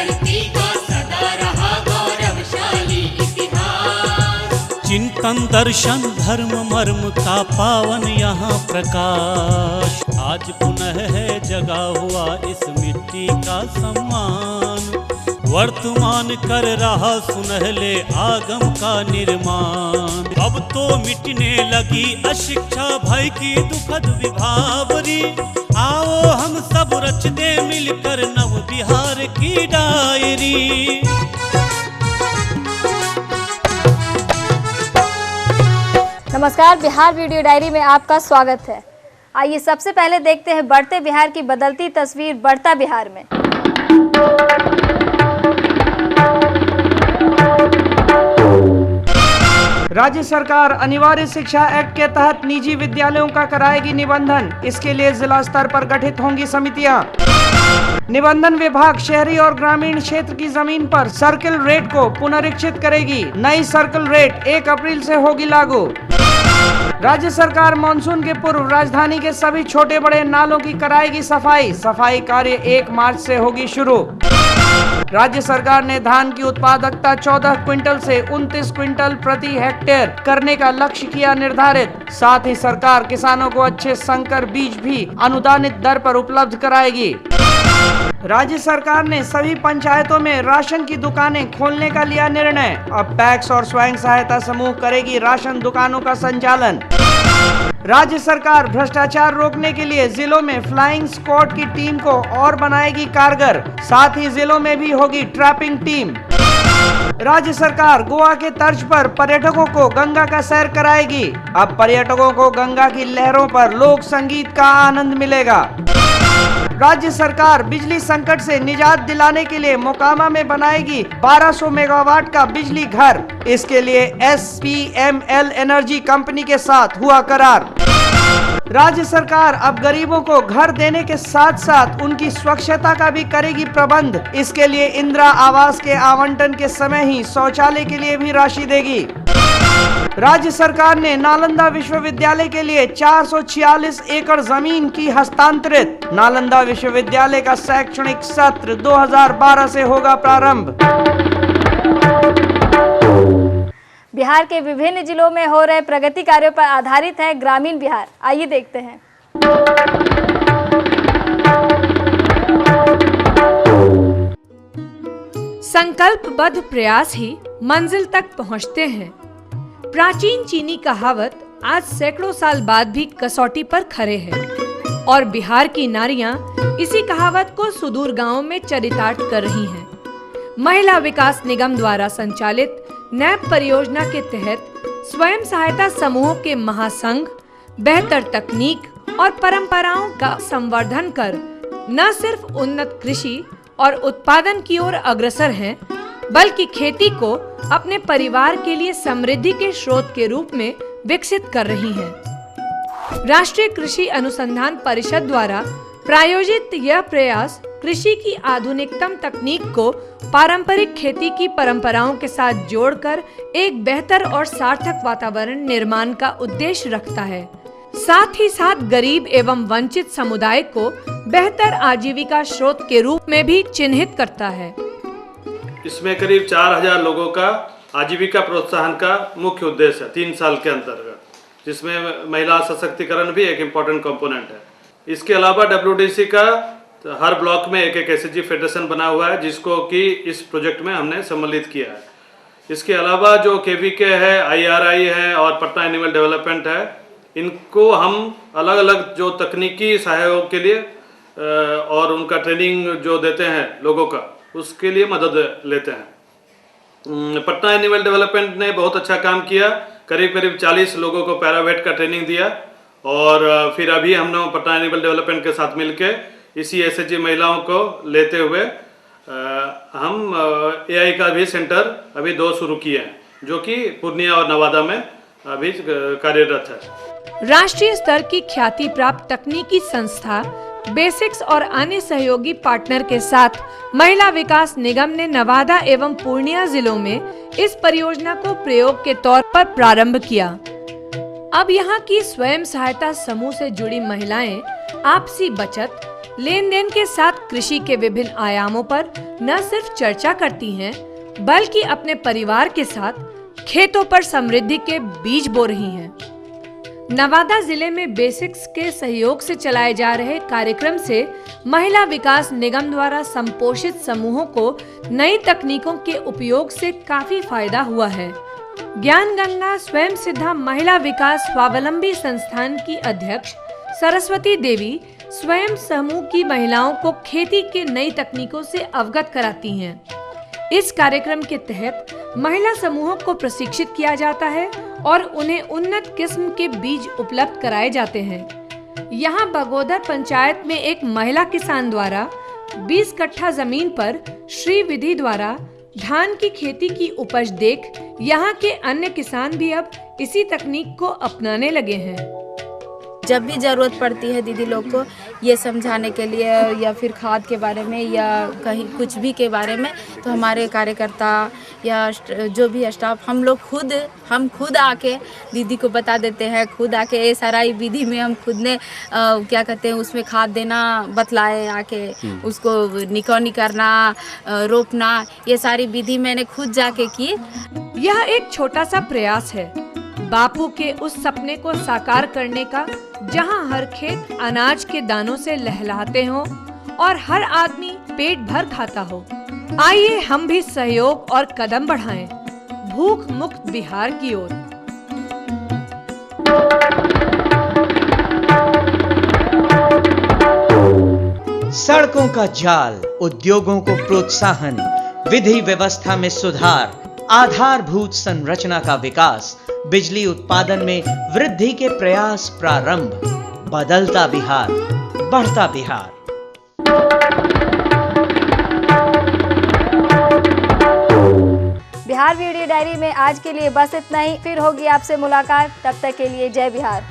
धरती का सदा रहा गौरवशाली इतिहास। चिंतन दर्शन धर्म मर्म का पावन यहाँ प्रकाश, आज पुनः है जगा हुआ इस मिट्टी का सम्मान, वर्तमान कर रहा सुनहले आगम का निर्माण। अब तो मिटने लगी अशिक्षा भय की दुखद विभावरी, आओ हम सब रच दे मिलकर नव बिहार की डायरी। नमस्कार, बिहार वीडियो डायरी में आपका स्वागत है। आइए सबसे पहले देखते हैं बढ़ते बिहार की बदलती तस्वीर बढ़ता बिहार में। राज्य सरकार अनिवार्य शिक्षा एक्ट के तहत निजी विद्यालयों का कराएगी निबंधन। इसके लिए जिला स्तर पर गठित होंगी समितियां। निबंधन विभाग शहरी और ग्रामीण क्षेत्र की जमीन पर सर्किल रेट को पुनरीक्षित करेगी। नई सर्किल रेट 1 अप्रैल से होगी लागू। राज्य सरकार मानसून के पूर्व राजधानी के सभी छोटे बड़े नालों की कराएगी सफाई। सफाई कार्य 1 मार्च से होगी शुरू। राज्य सरकार ने धान की उत्पादकता 14 क्विंटल से 29 क्विंटल प्रति हेक्टेयर करने का लक्ष्य किया निर्धारित। साथ ही सरकार किसानों को अच्छे संकर बीज भी अनुदानित दर पर उपलब्ध कराएगी। राज्य सरकार ने सभी पंचायतों में राशन की दुकानें खोलने का लिया निर्णय। अब पैक्स और स्वयं सहायता समूह करेगी राशन दुकानों का संचालन। राज्य सरकार भ्रष्टाचार रोकने के लिए जिलों में फ्लाइंग स्क्वाड की टीम को और बनाएगी कारगर। साथ ही जिलों में भी होगी ट्रैपिंग टीम। राज्य सरकार गोवा के तर्ज पर पर्यटकों को गंगा का सैर कराएगी। अब पर्यटकों को गंगा की लहरों पर लोक संगीत का आनंद मिलेगा। राज्य सरकार बिजली संकट से निजात दिलाने के लिए मोकामा में बनाएगी 1200 मेगावाट का बिजली घर। इसके लिए SPML एनर्जी कंपनी के साथ हुआ करार। राज्य सरकार अब गरीबों को घर देने के साथ साथ उनकी स्वच्छता का भी करेगी प्रबंध। इसके लिए इंदिरा आवास के आवंटन के समय ही शौचालय के लिए भी राशि देगी। राज्य सरकार ने नालंदा विश्वविद्यालय के लिए 446 एकड़ जमीन की हस्तांतरित। नालंदा विश्वविद्यालय का शैक्षणिक सत्र 2012 से होगा प्रारंभ। बिहार के विभिन्न जिलों में हो रहे प्रगति कार्यों पर आधारित है ग्रामीण बिहार। आइए देखते हैं। संकल्पबद्ध प्रयास ही मंजिल तक पहुंचते हैं। प्राचीन चीनी कहावत आज सैकड़ों साल बाद भी कसौटी पर खड़े है और बिहार की नारियां इसी कहावत को सुदूर गांवों में चरितार्थ कर रही हैं। महिला विकास निगम द्वारा संचालित नैप परियोजना के तहत स्वयं सहायता समूहों के महासंघ बेहतर तकनीक और परंपराओं का संवर्धन कर न सिर्फ उन्नत कृषि और उत्पादन की ओर अग्रसर हैं, बल्कि खेती को अपने परिवार के लिए समृद्धि के स्रोत के रूप में विकसित कर रही हैं। राष्ट्रीय कृषि अनुसंधान परिषद द्वारा प्रायोजित यह प्रयास कृषि की आधुनिकतम तकनीक को पारंपरिक खेती की परंपराओं के साथ जोड़कर एक बेहतर और सार्थक वातावरण निर्माण का उद्देश्य रखता है। साथ ही साथ गरीब एवं वंचित समुदाय को बेहतर आजीविका स्रोत के रूप में भी चिन्हित करता है। इसमें करीब 4000 लोगों का आजीविका प्रोत्साहन का मुख्य उद्देश्य है 3 साल के अंतर्गत, जिसमें महिला सशक्तिकरण भी एक इम्पोर्टेंट कंपोनेंट है। इसके अलावा WDC का हर ब्लॉक में एक SHG फेडरेशन बना हुआ है, जिसको कि इस प्रोजेक्ट में हमने सम्मिलित किया है। इसके अलावा जो KVK है, IRI है और पटना एनिमल डेवलपमेंट है, इनको हम अलग अलग जो तकनीकी सहयोग के लिए और उनका ट्रेनिंग जो देते हैं लोगों का, उसके लिए मदद लेते हैं। पटना एनिमल डेवलपमेंट ने बहुत अच्छा काम किया, करीब 40 लोगों को पैरावेट का ट्रेनिंग दिया और फिर अभी हम लोग पटना एनिमल डेवलपमेंट के साथ मिलके इसी SHG महिलाओं को लेते हुए हम AI का भी सेंटर अभी 2 शुरू किए हैं, जो कि पूर्णिया और नवादा में अभी कार्यरत है। राष्ट्रीय स्तर की ख्याति प्राप्त तकनीकी संस्था बेसिक्स और अन्य सहयोगी पार्टनर के साथ महिला विकास निगम ने नवादा एवं पूर्णिया जिलों में इस परियोजना को प्रयोग के तौर पर प्रारंभ किया। अब यहाँ की स्वयं सहायता समूह से जुड़ी महिलाएं आपसी बचत, लेन देन के साथ कृषि के विभिन्न आयामों पर न सिर्फ चर्चा करती हैं, बल्कि अपने परिवार के साथ खेतों पर समृद्धि के बीज बो रही हैं। नवादा जिले में बेसिक्स के सहयोग से चलाए जा रहे कार्यक्रम से महिला विकास निगम द्वारा संपोषित समूहों को नई तकनीकों के उपयोग से काफी फायदा हुआ है। ज्ञान गंगा स्वयं सिद्धा महिला विकास स्वावलंबी संस्थान की अध्यक्ष सरस्वती देवी स्वयं समूह की महिलाओं को खेती के नई तकनीकों से अवगत कराती हैं। इस कार्यक्रम के तहत महिला समूहों को प्रशिक्षित किया जाता है और उन्हें उन्नत किस्म के बीज उपलब्ध कराए जाते हैं। यहाँ बगोदर पंचायत में एक महिला किसान द्वारा 20 कट्ठा जमीन पर श्री विधि द्वारा धान की खेती की उपज देख यहाँ के अन्य किसान भी अब इसी तकनीक को अपनाने लगे हैं। जब भी ज़रूरत पड़ती है दीदी लोग को ये समझाने के लिए या फिर खाद के बारे में या कहीं कुछ भी के बारे में, तो हमारे कार्यकर्ता या जो भी स्टाफ हम खुद आके दीदी को बता देते हैं। खुद आके SRI विधि में हम खुद ने क्या कहते हैं उसमें खाद देना बतलाए, आके उसको निकौनी करना, रोपना, ये सारी विधि मैंने खुद जाके की। यह एक छोटा सा प्रयास है बापू के उस सपने को साकार करने का, जहां हर खेत अनाज के दानों से लहलहाते हो और हर आदमी पेट भर खाता हो। आइए हम भी सहयोग और कदम बढ़ाएं भूख मुक्त बिहार की ओर। सड़कों का जाल, उद्योगों को प्रोत्साहन, विधि व्यवस्था में सुधार, आधारभूत संरचना का विकास, बिजली उत्पादन में वृद्धि के प्रयास प्रारंभ। बदलता बिहार, बढ़ता बिहार। बिहार वीडियो डायरी में आज के लिए बस इतना ही। फिर होगी आपसे मुलाकात, तब तक के लिए जय बिहार।